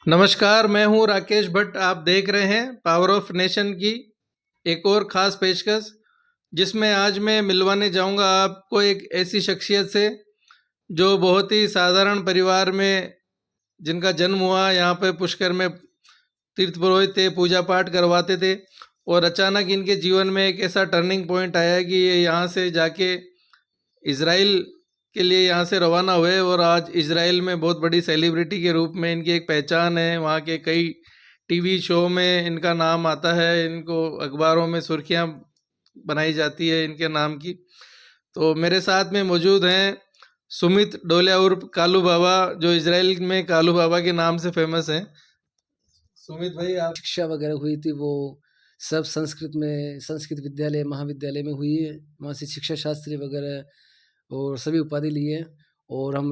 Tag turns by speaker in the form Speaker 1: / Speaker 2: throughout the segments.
Speaker 1: नमस्कार, मैं हूँ राकेश भट्ट। आप देख रहे हैं पावर ऑफ नेशन की एक और ख़ास पेशकश, जिसमें आज मैं मिलवाने जाऊँगा आपको एक ऐसी शख्सियत से जो बहुत ही साधारण परिवार में जिनका जन्म हुआ। यहाँ पे पुष्कर में तीर्थ पुरोहित थे, पूजा पाठ करवाते थे और अचानक इनके जीवन में एक ऐसा टर्निंग पॉइंट आया कि ये यहाँ से जाके इज़राइल के लिए यहाँ से रवाना हुए और आज इज़राइल में बहुत बड़ी सेलिब्रिटी के रूप में इनकी एक पहचान है। वहाँ के कई टीवी शो में इनका नाम आता है, इनको अखबारों में सुर्खियाँ बनाई जाती है इनके नाम की। तो मेरे साथ में मौजूद हैं सुमित डोलिया उर्फ कालू बाबा, जो इज़राइल में कालू बाबा के नाम से फेमस हैं। सुमित भाई, आप
Speaker 2: शिक्षा वगैरह हुई थी वो सब संस्कृत विद्यालय महाविद्यालय में हुई है। वहाँ से शिक्षा शास्त्री वगैरह और सभी उपाधि लिए और हम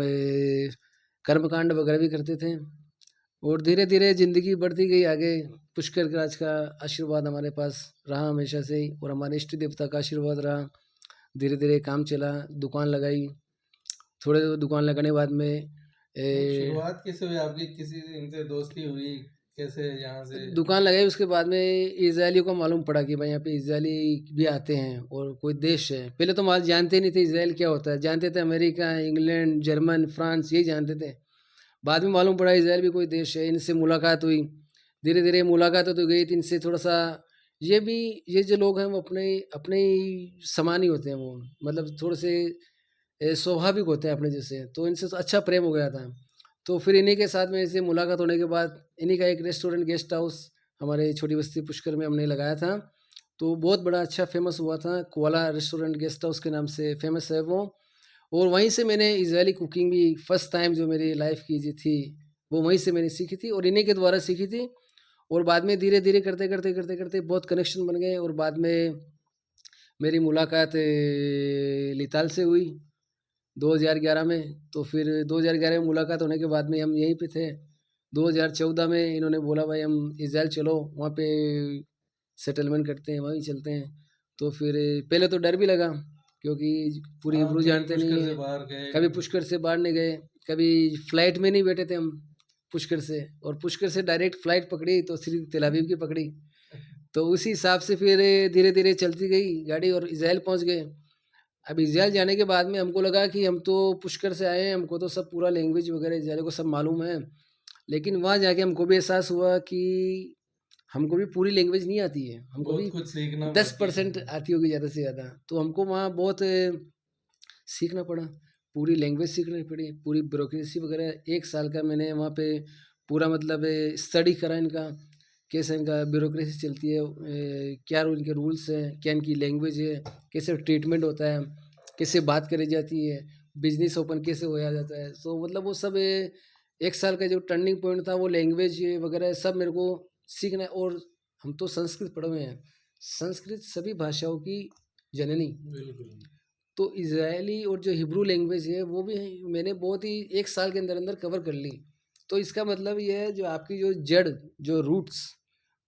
Speaker 2: कर्मकांड वगैरह भी करते थे और धीरे धीरे ज़िंदगी बढ़ती गई आगे। पुष्कर राज का आशीर्वाद हमारे पास रहा हमेशा से ही और हमारे इष्ट देवता का आशीर्वाद रहा। धीरे धीरे काम चला, दुकान लगाई। थोड़े दुकान लगाने के बाद में
Speaker 1: शुरुआत कैसे हुई आपकी? किसी इनसे दोस्ती हुई? कैसे यहाँ से?
Speaker 2: दुकान लगाई उसके बाद में इजरायलियों को मालूम पड़ा कि भाई यहाँ पे इजरायली भी आते हैं और कोई देश है। पहले तो माल जानते नहीं थे इजराइल क्या होता है, जानते थे अमेरिका, इंग्लैंड, जर्मन, फ्रांस यही जानते थे। बाद में मालूम पड़ा इजराइल भी कोई देश है। इनसे मुलाकात हुई, धीरे धीरे मुलाकात होती गई तो इनसे थोड़ा सा ये भी ये जो लोग हैं वो अपने अपने ही समान ही होते हैं। वो मतलब थोड़े से स्वाभाविक होते हैं अपने जैसे, तो इनसे तो अच्छा प्रेम हो गया था। तो फिर इन्हीं के साथ में ऐसे मुलाकात होने के बाद इन्हीं का एक रेस्टोरेंट गेस्ट हाउस हमारे छोटी बस्ती पुष्कर में हमने लगाया था। तो बहुत बड़ा अच्छा फेमस हुआ था, कोला रेस्टोरेंट गेस्ट हाउस के नाम से फेमस है वो। और वहीं से मैंने इजरायली कुकिंग भी फर्स्ट टाइम जो मेरी लाइफ की जी थी वो वहीं से मैंने सीखी थी और इन्हीं के द्वारा सीखी थी। और बाद में धीरे धीरे करते करते करते करते बहुत कनेक्शन बन गए और बाद में मेरी मुलाकात लिताल से हुई 2011 में। तो फिर 2011 में मुलाकात होने के बाद में हम यहीं पे थे। 2014 में इन्होंने बोला भाई हम इज़राइल चलो, वहाँ पे सेटलमेंट करते हैं, वहीं चलते हैं। तो फिर पहले तो डर भी लगा क्योंकि पूरी
Speaker 1: हाँ,
Speaker 2: हिब्रू
Speaker 1: कभी
Speaker 2: जानते नहीं
Speaker 1: पुष्कर से
Speaker 2: हैं।
Speaker 1: बाहर गए,
Speaker 2: कभी
Speaker 1: कभी
Speaker 2: पुष्कर से बाहर नहीं गए, कभी फ्लाइट में नहीं बैठे थे हम पुष्कर से, और पुष्कर से डायरेक्ट फ्लाइट पकड़ी तो सीधी तेल अवीव की पकड़ी। तो उसी हिसाब से फिर धीरे धीरे चलती गई गाड़ी और इज़राइल पहुँच गए। अब इज़राइल जाने के बाद में हमको लगा कि हम तो पुष्कर से आए हैं, हमको तो सब पूरा लैंग्वेज वगैरह इज़राइल को सब मालूम है। लेकिन वहाँ जाके हमको भी एहसास हुआ कि हमको भी पूरी लैंग्वेज नहीं आती है, हमको
Speaker 1: बहुत
Speaker 2: भी
Speaker 1: कुछ सीखना बाकी
Speaker 2: 10%
Speaker 1: है।
Speaker 2: आती होगी ज़्यादा से ज़्यादा। तो हमको वहाँ बहुत सीखना पड़ा, पूरी लैंग्वेज सीखनी पड़ी, पूरी ब्यूरोक्रेसी वगैरह। 1 साल का मैंने वहाँ पे पूरा मतलब स्टडी करा इनका, कैसे इनका ब्यूरोक्रेसी चलती है, क्या इनके रूल्स हैं, क्या इनकी लैंग्वेज है, कैसे ट्रीटमेंट होता है, कैसे बात करी जाती है, बिजनेस ओपन कैसे होया जाता है। सो मतलब वो सब 1 साल का जो टर्निंग पॉइंट था वो लैंग्वेज वगैरह सब मेरे को सीखना है। और हम तो संस्कृत पढ़े हुए हैं, संस्कृत सभी भाषाओं की जननी।
Speaker 1: बिल्कुल।
Speaker 2: तो इज़राइली और जो हिब्रू लैंग्वेज है वो भी मैंने बहुत ही 1 साल के अंदर कवर कर ली। तो इसका मतलब ये है जो आपकी जो जड़, जो रूट्स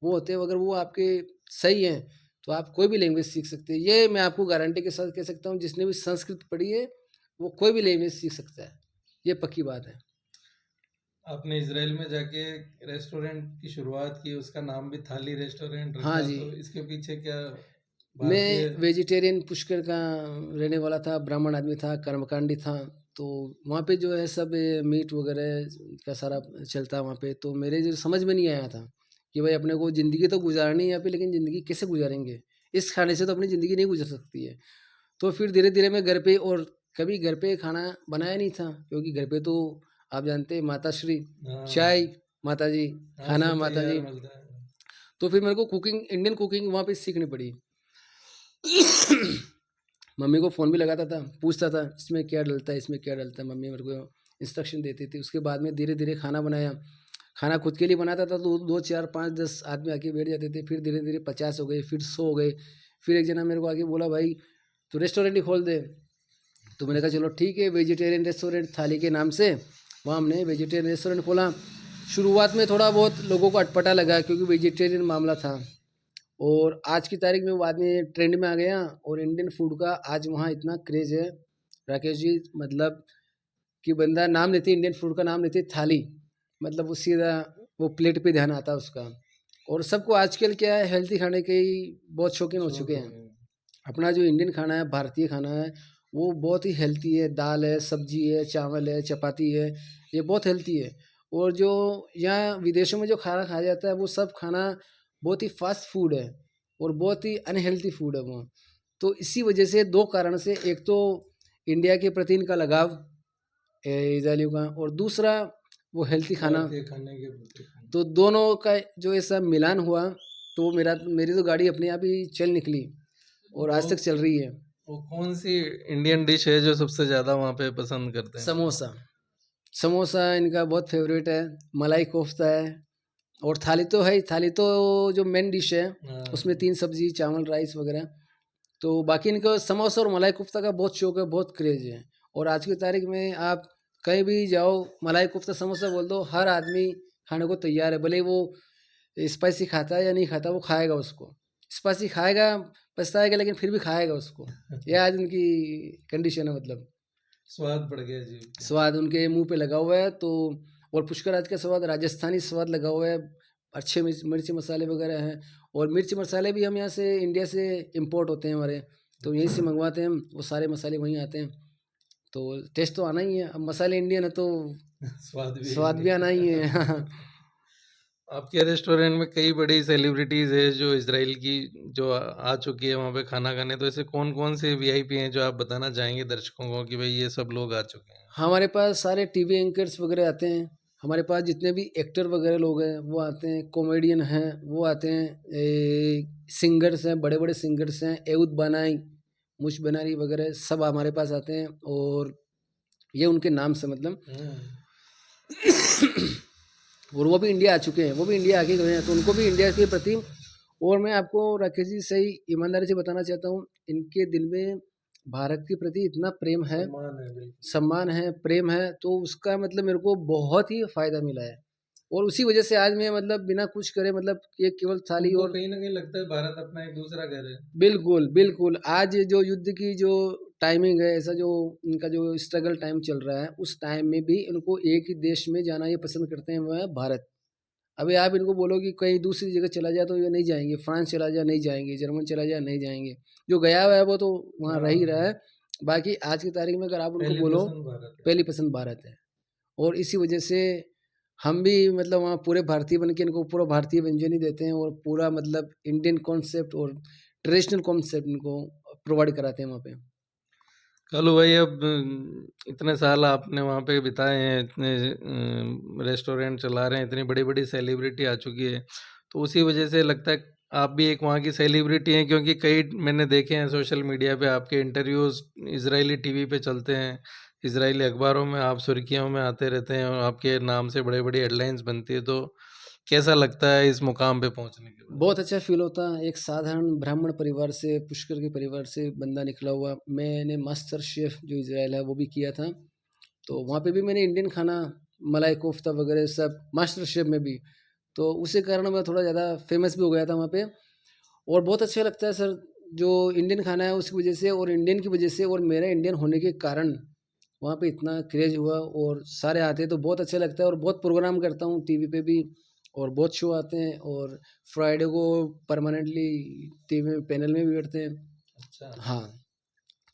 Speaker 2: वो होते हैं, अगर वो आपके सही हैं तो आप कोई भी लैंग्वेज सीख सकते हैं। ये मैं आपको गारंटी के साथ कह सकता हूँ, जिसने भी संस्कृत पढ़ी है वो कोई भी लैंग्वेज सीख सकता है, ये पक्की बात है।
Speaker 1: आपने इज़राइल में जाके रेस्टोरेंट की शुरुआत की, उसका नाम भी थाली रेस्टोरेंट
Speaker 2: हाँ
Speaker 1: रखा,
Speaker 2: जी,
Speaker 1: तो इसके पीछे क्या भारतीय?
Speaker 2: मैं वेजिटेरियन पुष्कर का रहने वाला था, ब्राह्मण आदमी था, कर्मकांडी था। तो वहाँ पे जो है सब मीट वगैरह का सारा चलता है वहाँ पे। तो मेरे जो समझ में नहीं आया था कि भाई अपने को ज़िंदगी तो गुजारनी है यहाँ पे, लेकिन ज़िंदगी कैसे गुजारेंगे? इस खाने से तो अपनी ज़िंदगी नहीं गुजर सकती है। तो फिर धीरे-धीरे मैं घर पे, और कभी घर पे खाना बनाया नहीं था क्योंकि घर पे तो आप जानते हैं माताश्री,
Speaker 1: हाँ,
Speaker 2: चाय माताजी,
Speaker 1: हाँ,
Speaker 2: खाना
Speaker 1: सब तैयार
Speaker 2: माताजी।
Speaker 1: मिलता है।
Speaker 2: तो फिर मेरे को कुकिंग, इंडियन कुकिंग वहाँ पे सीखनी पड़ी। मम्मी को फ़ोन भी लगाता था, पूछता था इसमें क्या डलता है, इसमें क्या डलता है, मम्मी मेरे को इंस्ट्रक्शन देती थी। उसके बाद में धीरे धीरे खाना बनाया। खाना खुद के लिए बनाता था तो 2 4 5 10 आदमी आके बैठ जाते थे। फिर धीरे धीरे 50 हो गए, फिर 100 हो गए। फिर एक जना मेरे को आके बोला भाई तो रेस्टोरेंट ही खोल दे। तो मैंने कहा चलो ठीक है, वेजिटेरियन रेस्टोरेंट थाली के नाम से वहाँ हमने वेजिटेरियन रेस्टोरेंट खोला। शुरुआत में थोड़ा बहुत लोगों को अटपटा लगा क्योंकि वेजिटेरियन मामला था, और आज की तारीख में वो आदमी ट्रेंड में आ गया और इंडियन फूड का आज वहाँ इतना क्रेज़ है राकेश जी। मतलब कि बंदा नाम लेते इंडियन फूड का नाम लेते थाली, मतलब वो सीधा वो प्लेट पे ध्यान आता है उसका। और सबको आजकल क्या है, हेल्थी खाने के ही बहुत शौकीन हो चुके हैं। अपना जो इंडियन खाना है, भारतीय खाना है, वो बहुत ही हेल्थी है। दाल है, सब्जी है, चावल है, चपाती है, ये बहुत हेल्थी है। और जो यहाँ विदेशों में जो खाना खाया जाता है, वो सब खाना बहुत ही फास्ट फूड है और बहुत ही अनहेल्थी फूड है वो। तो इसी वजह से दो कारण से, एक तो इंडिया के प्रति इनका लगाव इसराइलियों का, और दूसरा वो हेल्थी खाना।
Speaker 1: भारतीय खाने के प्रति।
Speaker 2: तो दोनों का जो ऐसा मिलान हुआ, तो मेरी तो गाड़ी अपने आप ही चल निकली और आज तक चल रही है।
Speaker 1: वो कौन सी इंडियन डिश है जो सबसे ज़्यादा वहाँ पे पसंद करते हैं?
Speaker 2: समोसा। समोसा इनका बहुत फेवरेट है। मलाई कोफ्ता है। और थाली तो है ही, थाली तो जो मेन डिश है,
Speaker 1: हाँ।
Speaker 2: उसमें 3 सब्जी, चावल, राइस वगैरह। तो बाकी इनको समोसा और मलाई कोफ्ता का बहुत शौक है, बहुत क्रेज है। और आज की तारीख में आप कहीं भी जाओ, मलाई कोफ्ता समोसा बोल दो, हर आदमी खाने को तैयार है। भले वो स्पाइसी खाता है या नहीं खाता, वो खाएगा उसको। स्पाइसी खाएगा, पछताएगा, लेकिन फिर भी खाएगा उसको। ये आज उनकी कंडीशन है, मतलब
Speaker 1: स्वाद बढ़ गया जी।
Speaker 2: स्वाद उनके मुंह पे लगा हुआ है। तो और पुष्कर का स्वाद राजस्थानी स्वाद लगा हुआ है। अच्छे मिर्ची मसाले वगैरह हैं। और मिर्ची मसाले भी हम यहाँ से इंडिया से इंपोर्ट होते हैं हमारे, तो यहीं से मंगवाते हैं हम। वो सारे मसाले वहीं आते हैं। तो टेस्ट तो आना ही है, अब मसाले इंडियन है तो स्वाद भी आना ही है।
Speaker 1: आपके रेस्टोरेंट में कई बड़ी सेलिब्रिटीज है जो इजराइल की जो आ चुकी है वहाँ पे खाना खाने, तो ऐसे कौन कौन से वीआईपी हैं जो आप बताना चाहेंगे दर्शकों को कि भाई ये सब लोग आ चुके हैं?
Speaker 2: हमारे पास सारे टीवी एंकर्स वगैरह आते हैं। हमारे पास जितने भी एक्टर वगैरह लोग हैं वो आते हैं, कॉमेडियन हैं वो आते हैं, सिंगर्स हैं, बड़े बड़े सिंगर्स हैं, एउद बनाई, मुश बनारी वगैरह सब हमारे पास आते हैं। और ये उनके नाम से मतलब और वो भी इंडिया आ चुके हैं, वो भी इंडिया आके गए हैं, तो उनको भी इंडिया के प्रति। और मैं आपको राकेश जी सही ईमानदारी से बताना चाहता हूँ, इनके दिल में भारत के प्रति इतना प्रेम है, सम्मान है, प्रेम है, तो उसका मतलब मेरे को बहुत ही फायदा मिला है। और उसी वजह से आज मैं मतलब बिना कुछ करे, मतलब ये केवल थाली और
Speaker 1: कहीं ना कहीं लगता है भारत अपना एक दूसरा घर है।
Speaker 2: बिल्कुल बिल्कुल। आज जो युद्ध की जो टाइमिंग है, ऐसा जो इनका जो स्ट्रगल टाइम चल रहा है, उस टाइम में भी इनको एक ही देश में जाना ये पसंद करते हैं, वो है भारत। अभी आप इनको बोलो कि कहीं दूसरी जगह चला जाए तो ये नहीं जाएंगे, फ्रांस चला जाए नहीं जाएंगे, जर्मन चला जाए नहीं जाएंगे। जो गया हुआ है वो तो वहाँ रह ही रहा है। बाकी आज की तारीख में अगर आप उनको बोलो, पहली पसंद भारत है। और इसी वजह से हम भी मतलब वहाँ पूरे भारतीय बन के इनको पूरा भारतीय व्यंजन ही देते हैं, और पूरा मतलब इंडियन कॉन्सेप्ट और ट्रेडिशनल कॉन्सेप्ट इनको प्रोवाइड कराते हैं वहाँ पे।
Speaker 1: कालू भाई, अब इतने साल आपने वहाँ पे बिताए हैं, इतने रेस्टोरेंट चला रहे हैं, इतनी बड़ी बड़ी सेलिब्रिटी आ चुकी है, तो उसी वजह से लगता है आप भी एक वहाँ की सेलिब्रिटी हैं, क्योंकि कई मैंने देखे हैं सोशल मीडिया पे आपके इंटरव्यूज इजरायली टीवी पे चलते हैं, इजरायली अखबारों में आप सुर्खियों में आते रहते हैं और आपके नाम से बड़े बड़ी हेडलाइंस बनती है, तो कैसा लगता है इस मुकाम पे पहुँचने के बाद?
Speaker 2: बहुत अच्छा फील होता है। एक साधारण ब्राह्मण परिवार से, पुष्कर के परिवार से बंदा निकला हुआ। मैंने मास्टर शेफ जो इजराइल है वो भी किया था, तो वहाँ पे भी मैंने इंडियन खाना, मलाई कोफ्ता वगैरह सब मास्टर शेफ में भी, तो उसी कारण मैं थोड़ा ज़्यादा फेमस भी हो गया था वहाँ पे। और बहुत अच्छा लगता है सर, जो इंडियन खाना है उसकी वजह से, और इंडियन की वजह से, और मेरा इंडियन होने के कारण वहाँ पे इतना क्रेज हुआ और सारे आते हैं, तो बहुत अच्छा लगता है। और बहुत प्रोग्राम करता हूँ टीवी पे भी, और बहुत शो आते हैं, और फ्राइडे को परमानेंटली टीवी में पैनल में भी बैठते हैं।
Speaker 1: अच्छा।
Speaker 2: हाँ,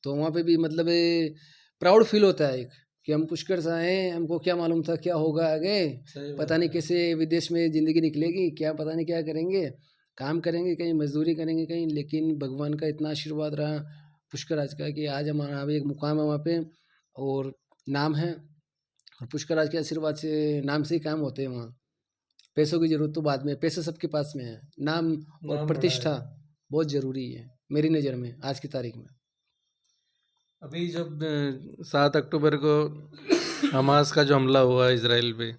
Speaker 2: तो वहाँ पे भी मतलब प्राउड फील होता है एक, कि हम पुष्कर से आए हैं, हमको क्या मालूम था क्या होगा आगे, पता नहीं कैसे विदेश में ज़िंदगी निकलेगी, क्या पता नहीं क्या करेंगे, काम करेंगे कहीं, मजदूरी करेंगे कहीं, लेकिन भगवान का इतना आशीर्वाद रहा पुष्कर राज का कि आज हमारा अभी एक मुकाम है वहाँ पे, और नाम है। और पुष्कर राज के आशीर्वाद से, नाम से ही काम होते हैं वहाँ। पैसों की जरूरत तो बाद में, पैसे सबके पास में है, नाम और
Speaker 1: नाम बड़ा
Speaker 2: प्रतिष्ठा
Speaker 1: है।
Speaker 2: बहुत ज़रूरी है मेरी नज़र में आज की तारीख में।
Speaker 1: अभी जब 7 अक्टूबर को हमास का जो हमला हुआ इजराइल पे,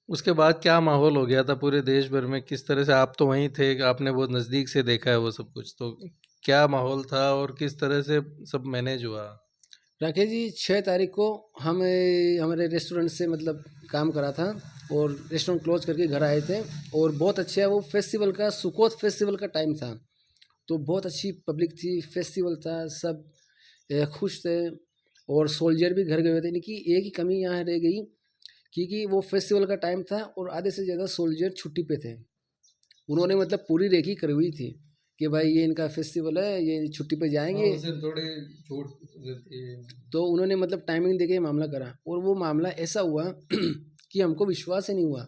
Speaker 1: उसके बाद क्या माहौल हो गया था पूरे देश भर में? किस तरह से, आप तो वहीं थे, आपने बहुत नज़दीक से देखा है वो सब कुछ, तो क्या माहौल था और किस तरह से सब मैनेज हुआ?
Speaker 2: राकेश जी, 6 तारीख को हम हमारे रेस्टोरेंट से मतलब काम करा था, और रेस्टोरेंट क्लोज करके घर आए थे। और बहुत अच्छा है, वो फेस्टिवल का, सुकोत फेस्टिवल का टाइम था, तो बहुत अच्छी पब्लिक थी, फेस्टिवल था, सब खुश थे। और सोल्जर भी घर गए हुए थे। इनकी एक ही कमी यहाँ रह गई क्योंकि वो फेस्टिवल का टाइम था और आधे से ज़्यादा सोल्जर छुट्टी पे थे। उन्होंने मतलब पूरी रेकी करी हुई थी कि भाई ये इनका फेस्टिवल है, ये छुट्टी पे
Speaker 1: हाँ,
Speaker 2: जाएंगे।
Speaker 1: उस दिन थोड़ी छूट रहती है।
Speaker 2: तो उन्होंने मतलब टाइमिंग देके ये मामला करा और वो मामला ऐसा हुआ कि हमको विश्वास ही नहीं हुआ।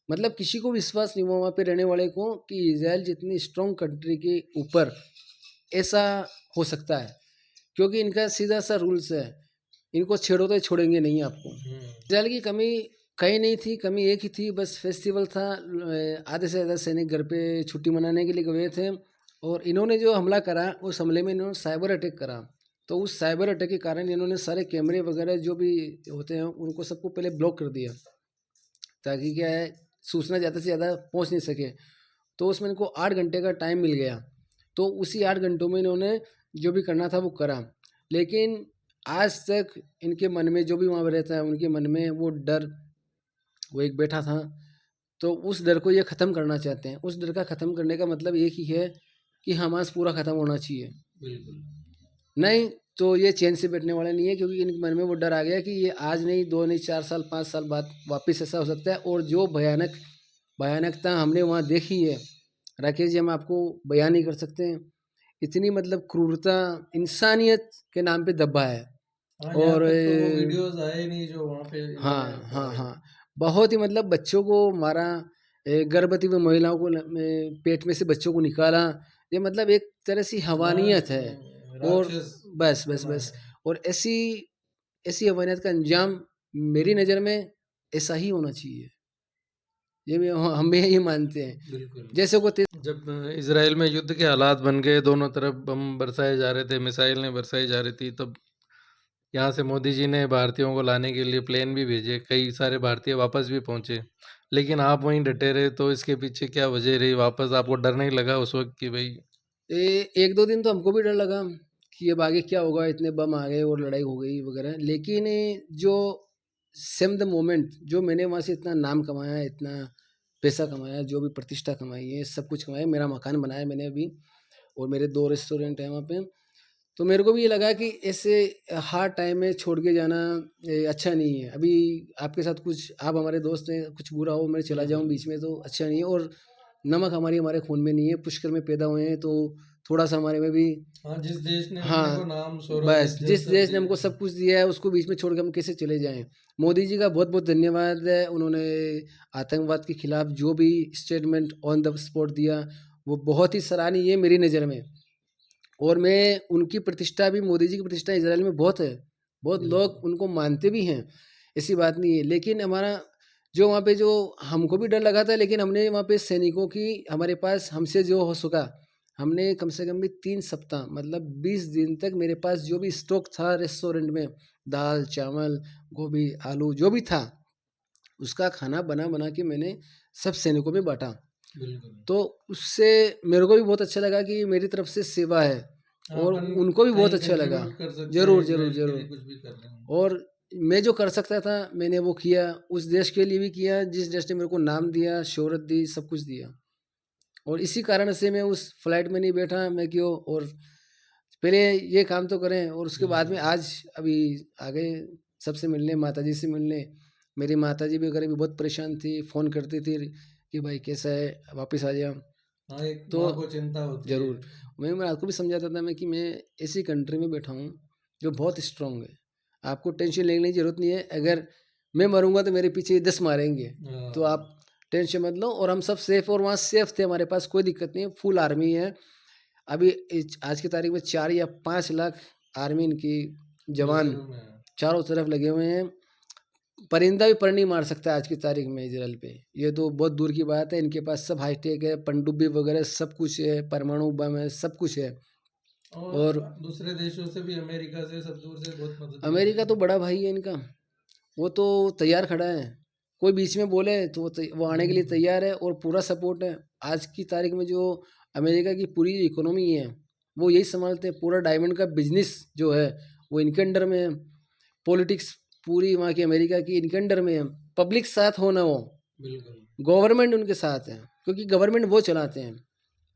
Speaker 2: मतलब किसी को विश्वास नहीं हुआ वहाँ पे रहने वाले को कि इज़राइल जितनी स्ट्रॉन्ग कंट्री के ऊपर ऐसा हो सकता है, क्योंकि इनका सीधा सा रूल्स है, इनको छेड़ो तो ये छोड़ेंगे नहीं आपको। इज़राइल की कमी कहीं नहीं थी, कमी एक ही थी, बस फेस्टिवल था। आधे से ज़्यादा सैनिक घर पे छुट्टी मनाने के लिए गए थे और इन्होंने जो हमला करा उस हमले में इन्होंने साइबर अटैक करा। तो उस साइबर अटैक के कारण इन्होंने सारे कैमरे वगैरह जो भी होते हैं उनको सबको पहले ब्लॉक कर दिया, ताकि क्या है सूचना ज़्यादा से ज़्यादा पहुंच नहीं सके। तो उसमें इनको 8 घंटे का टाइम मिल गया। तो उसी 8 घंटों में इन्होंने जो भी करना था वो करा। लेकिन आज तक इनके मन में जो भी वहाँ पे रहता है उनके मन में वो डर, वो एक बैठा था। तो उस डर को ये ख़त्म करना चाहते हैं। उस डर का ख़त्म करने का मतलब एक ही है कि हमास पूरा ख़त्म होना चाहिए।
Speaker 1: बिल्कुल।
Speaker 2: नहीं तो ये चैन से बैठने वाले नहीं है, क्योंकि इनके मन में वो डर आ गया कि ये आज नहीं, 2 नहीं, 4 साल 5 साल बाद वापस ऐसा हो सकता है। और जो भयानकता हमने वहाँ देखी है राकेश जी, हम आपको बयान नहीं कर सकते हैं। इतनी मतलब क्रूरता इंसानियत के नाम पे दबा है।
Speaker 1: हाँ, यहाँ
Speaker 2: और
Speaker 1: तक तो वो वीडियोस आए नहीं जो वहाँ पे
Speaker 2: हाँ
Speaker 1: इन्होंने
Speaker 2: हाँ
Speaker 1: बनाए।
Speaker 2: हाँ, बहुत ही मतलब बच्चों को मारा, गर्भवती हुई महिलाओं को पेट में से बच्चों को निकाला। ये मतलब एक तरह से हवानियत है। और
Speaker 1: राक्षस
Speaker 2: बस बस
Speaker 1: बना
Speaker 2: बस,
Speaker 1: है।
Speaker 2: और ऐसी ऐसी हवानियत का अंजाम मेरी नज़र में ऐसा ही होना चाहिए। ये हम भी यही मानते हैं।
Speaker 1: बिल्कुल।
Speaker 2: जैसे को
Speaker 1: जब इजराइल में युद्ध के हालात बन गए, दोनों तरफ बम बरसाए जा रहे थे, मिसाइलें बरसाई जा रही थी, तब यहाँ से मोदी जी ने भारतीयों को लाने के लिए प्लेन भी भेजे, कई सारे भारतीय वापस भी पहुंचे। लेकिन आप वहीं डटे रहे, तो इसके पीछे क्या वजह रही? वापस आपको डर नहीं लगा उस वक्त कि भाई?
Speaker 2: एक दो दिन तो हमको भी डर लगा कि अब आगे क्या होगा, इतने बम आ गए और लड़ाई हो गई वगैरह। लेकिन जो सेम द मोमेंट जो मैंने वहाँ से इतना नाम कमाया, इतना पैसा कमाया, जो भी प्रतिष्ठा कमाई है, सब कुछ कमाया, मेरा मकान बनाया मैंने अभी, और मेरे 2 रेस्टोरेंट हैं वहाँ पे। तो मेरे को भी ये लगा कि ऐसे हार्ड टाइम में छोड़ के जाना अच्छा नहीं है। अभी आपके साथ कुछ, आप हमारे दोस्त हैं, कुछ बुरा हो मैं चला जाऊँ बीच में तो अच्छा नहीं है। और नमक हमारे खून में नहीं है, पुष्कर में पैदा हुए हैं, तो थोड़ा सा हमारे में भी।
Speaker 1: हाँ, जिस देश ने अपने को
Speaker 2: हाँ,
Speaker 1: नाम, शोहरत,
Speaker 2: बस
Speaker 1: इज्जत
Speaker 2: जिस
Speaker 1: सब
Speaker 2: देश ने
Speaker 1: दी
Speaker 2: हमको
Speaker 1: है।
Speaker 2: सब कुछ दिया है उसको बीच में छोड़ के हम कैसे चले जाएं। मोदी जी का बहुत बहुत धन्यवाद है, उन्होंने आतंकवाद के खिलाफ जो भी स्टेटमेंट ऑन द स्पॉट दिया वो बहुत ही सराहनीय है मेरी नज़र में। और मैं उनकी प्रतिष्ठा भी, मोदी जी की प्रतिष्ठा इजराइल में बहुत है, बहुत लोग उनको मानते भी हैं, ऐसी बात नहीं है। लेकिन हमारा जो वहाँ पे जो हमको भी डर लगा था, लेकिन हमने वहाँ पे सैनिकों की, हमारे पास हमसे जो हो सका, हमने कम से कम भी 3 सप्ताह मतलब 20 दिन तक मेरे पास जो भी स्टॉक था रेस्टोरेंट में, दाल चावल गोभी आलू जो भी था, उसका खाना बना बना के मैंने सब सैनिकों में बांटा।
Speaker 1: बिल्कुल।
Speaker 2: तो उससे मेरे को भी बहुत अच्छा लगा कि मेरी तरफ से सेवा है,
Speaker 1: हाँ,
Speaker 2: और
Speaker 1: अपन
Speaker 2: उनको भी बहुत
Speaker 1: कहीं
Speaker 2: अच्छा लगा।
Speaker 1: कंट्रीब्यूट कर सकते हैं
Speaker 2: ज़रूर ज़रूर
Speaker 1: इजराइल के लिए,
Speaker 2: ज़रूर।
Speaker 1: कुछ भी कर रहे हैं।
Speaker 2: और मैं जो कर सकता था मैंने वो किया, उस देश के लिए भी किया जिस देश ने मेरे को नाम दिया, शोहरत दी, सब कुछ दिया। और इसी कारण से मैं उस फ्लाइट में नहीं बैठा, मैं क्यों, और पहले ये काम तो करें और उसके बाद में
Speaker 1: बिल्कुल।
Speaker 2: आज अभी आ गए सबसे मिलने, माताजी से मिलने। मेरी माताजी भी वगैरह भी बहुत परेशान थी, फ़ोन करती थी कि भाई कैसा है, वापस आ जा।
Speaker 1: हाँ, एक
Speaker 2: तो
Speaker 1: माँ को चिंता होती है।
Speaker 2: ज़रूर, मैं आपको भी समझाता था मैं कि मैं ऐसी कंट्री में बैठा हूँ जो बहुत स्ट्रॉन्ग है। आपको टेंशन लेने की ज़रूरत नहीं है, अगर मैं मरूँगा तो मेरे पीछे 10 मारेंगे, तो
Speaker 1: हाँ।
Speaker 2: आप टेंशन मत लो। और हम सब सेफ, और वहाँ सेफ थे, हमारे पास कोई दिक्कत नहीं है, फुल आर्मी है। अभी आज की तारीख में 4 या 5 लाख आर्मी इनकी जवान
Speaker 1: रिजर्व में है।
Speaker 2: चारों तरफ लगे हुए हैं। परिंदा भी पर नहीं मार सकता आज की तारीख में इजराइल पे, ये तो बहुत दूर की बात है। इनके पास सब हाईटेक है, पनडुब्बी वगैरह सब कुछ है, परमाणु बम है, सब कुछ है।
Speaker 1: और
Speaker 2: और
Speaker 1: दूसरे देशों से भी, अमेरिका से, सब दूर से बहुत मदद मिल
Speaker 2: अमेरिका
Speaker 1: रही
Speaker 2: तो
Speaker 1: है।
Speaker 2: बड़ा भाई है इनका, वो तो तैयार खड़ा है। कोई बीच में बोले तो वो आने के लिए
Speaker 1: बिल्कुल।
Speaker 2: तैयार है और पूरा सपोर्ट है। आज की तारीख में जो अमेरिका की पूरी इकोनॉमी है वो यही संभालते हैं, पूरा डायमंड का बिजनेस जो है वो इनके अंडर में है। पॉलिटिक्स पूरी वहाँ की अमेरिका की इनके अंडर में है। पब्लिक साथ हो ना हो,
Speaker 1: बिल्कुल।
Speaker 2: गवर्नमेंट उनके साथ है, क्योंकि गवर्नमेंट वो चलाते हैं।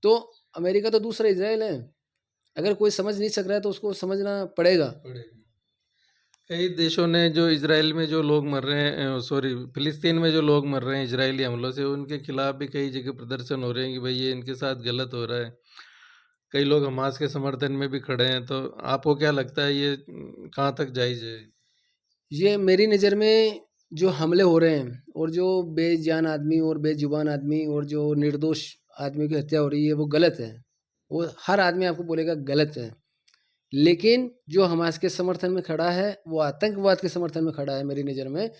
Speaker 2: तो अमेरिका तो दूसरा इजराइल है। अगर कोई समझ नहीं सक रहा है तो उसको समझना पड़ेगा।
Speaker 1: पड़ेगा। कई देशों ने जो इजराइल में जो लोग मर रहे हैं, सॉरी, फिलिस्तीन में जो लोग मर रहे हैं इजरायली हमलों से, उनके खिलाफ भी कई जगह प्रदर्शन हो रहे हैं कि भाई ये इनके साथ गलत हो रहा है। कई लोग हमास के समर्थन में भी खड़े हैं, तो आपको क्या लगता है ये कहाँ तक जायज़ है?
Speaker 2: ये मेरी नज़र में जो हमले हो रहे हैं और जो बेजान आदमी और बेजुबान आदमी और जो निर्दोष आदमी की हत्या हो रही है वो गलत है। वो हर आदमी आपको बोलेगा गलत है। लेकिन जो हमास के समर्थन में खड़ा है वो आतंकवाद के समर्थन में खड़ा है मेरी नज़र में,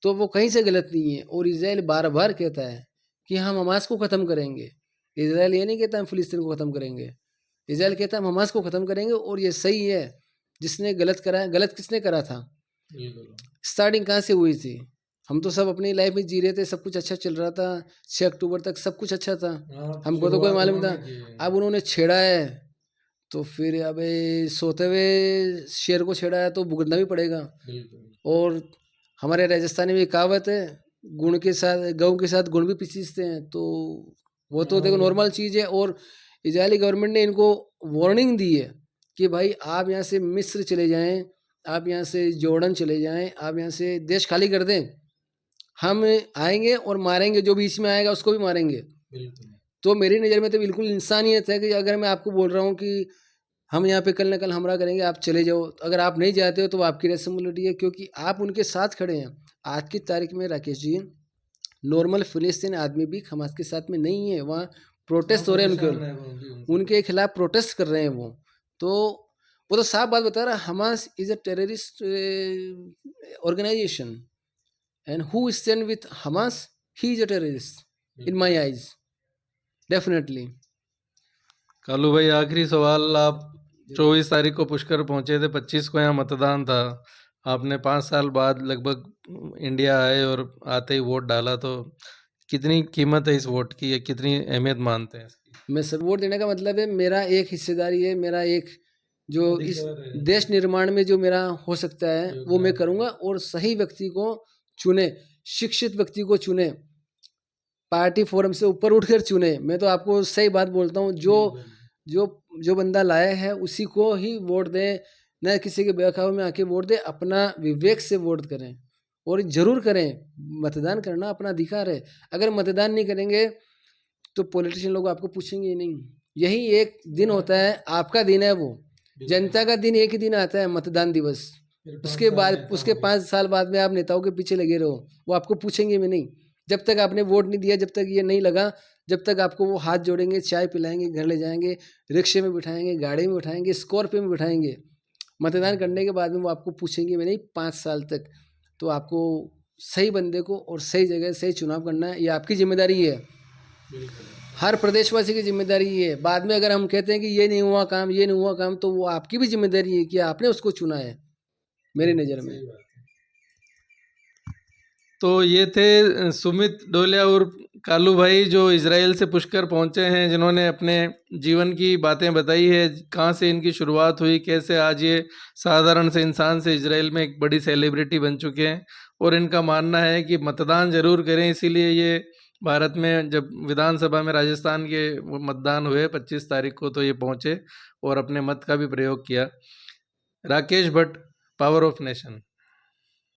Speaker 2: तो वो कहीं से गलत नहीं है। और इज़राइल बार-बार कहता है कि हम हमास को ख़त्म करेंगे। इज़राइल ये नहीं कहता हम फ़िलिस्तीन को ख़त्म करेंगे। इज़राइल कहता है हम हमास को ख़त्म करेंगे और ये सही है। जिसने गलत करा है, गलत किसने करा था? स्टार्टिंग कहाँ से हुई थी? हम तो सब अपनी लाइफ में जी रहे थे, सब कुछ अच्छा चल रहा था। 6 अक्टूबर तक सब कुछ अच्छा था। हमको तो कोई मालूम था। अब उन्होंने छेड़ा है, तो फिर अबे सोते हुए शेर को छेड़ा है तो भुगतना भी पड़ेगा। और हमारे राजस्थानी में कहावत है, गुण के साथ गऊ के साथ गुण भी पीसीते हैं, तो वो तो देखो नॉर्मल चीज़ है। और इजरायली गवर्नमेंट ने इनको वार्निंग दी है कि भाई आप यहाँ से मिस्र चले जाएं, आप यहाँ से जॉर्डन चले जाएं, आप यहाँ से देश खाली कर दें, हम आएंगे और मारेंगे, जो बीच में आएगा उसको भी मारेंगे। तो मेरी नज़र में तो बिल्कुल इंसानियत है कि अगर मैं आपको बोल रहा हूँ कि हम यहाँ पे कल न कल हमला करेंगे, आप चले जाओ, तो अगर आप नहीं जाते हो तो वो आपकी रिस्पॉन्सिबिलिटी है, क्योंकि आप उनके साथ खड़े हैं। आज की तारीख में राकेश जी, नॉर्मल फिलिस्तीन आदमी भी हमास के साथ में नहीं है। वहाँ प्रोटेस्ट हो रहे हैं, उनके खिलाफ प्रोटेस्ट कर रहे हैं वो तो साफ बात बता रहा है, Hamas is a terrorist organization and who stand with Hamas, he is a terrorist in my eyes, definitely.
Speaker 1: Kalu भाई, आखिरी सवाल, आप 24 तारीख को पुष्कर पहुंचे थे, 25 को यहाँ मतदान था, आपने 5 साल बाद लगभग इंडिया आए और आते ही वोट डाला, तो कितनी कीमत है इस वोट की, या कितनी अहमियत मानते हैं इसकी?
Speaker 2: मैं सब वोट देने का मतलब है मेरा एक हिस्सेदारी है, मेरा एक जो इस देश निर्माण में जो मेरा हो सकता है वो मैं करूँगा। और सही व्यक्ति को चुने, शिक्षित व्यक्ति को चुने, पार्टी फोरम से ऊपर उठकर चुने। मैं तो आपको सही बात बोलता हूँ, जो बंदा लाया है उसी को ही वोट दें, न किसी के बहकावे में आके वोट दें। अपना विवेक से वोट करें और ज़रूर करें। मतदान करना अपना अधिकार है। अगर मतदान नहीं करेंगे तो पॉलिटिशियन लोग आपको पूछेंगे ही नहीं। यही एक दिन होता है, आपका दिन है वो, जनता का दिन एक ही दिन आता है, मतदान दिवस। उसके बाद उसके 5 साल बाद में आप नेताओं के पीछे लगे रहो, वो आपको पूछेंगे भी नहीं। जब तक आपने वोट नहीं दिया, जब तक ये नहीं लगा, जब तक आपको वो हाथ जोड़ेंगे, चाय पिलाएंगे, घर ले जाएंगे, रिक्शे में बिठाएंगे, गाड़ी में बिठाएंगे, स्कॉर्पियो में बिठाएंगे। मतदान करने के बाद में वो आपको पूछेंगे भी नहीं 5 साल तक। तो आपको सही बंदे को और सही जगह सही चुनाव करना है, ये आपकी जिम्मेदारी है, हर प्रदेशवासी की जिम्मेदारी है। बाद में अगर हम कहते हैं कि ये नहीं हुआ काम, ये नहीं हुआ काम, तो वो आपकी भी जिम्मेदारी है कि आपने उसको चुना है, मेरी नज़र में।
Speaker 1: तो ये थे सुमित डोलिया और कालू भाई, जो इजराइल से पुष्कर पहुंचे हैं, जिन्होंने अपने जीवन की बातें बताई है, कहाँ से इनकी शुरुआत हुई, कैसे आज ये साधारण से इंसान से इजराइल में एक बड़ी सेलिब्रिटी बन चुके हैं। और इनका मानना है कि मतदान जरूर करें, इसीलिए ये भारत में जब विधानसभा में राजस्थान के वो मतदान हुए 25 तारीख को, तो ये पहुंचे और अपने मत का भी प्रयोग किया। Rakesh Bhatt, power of nation.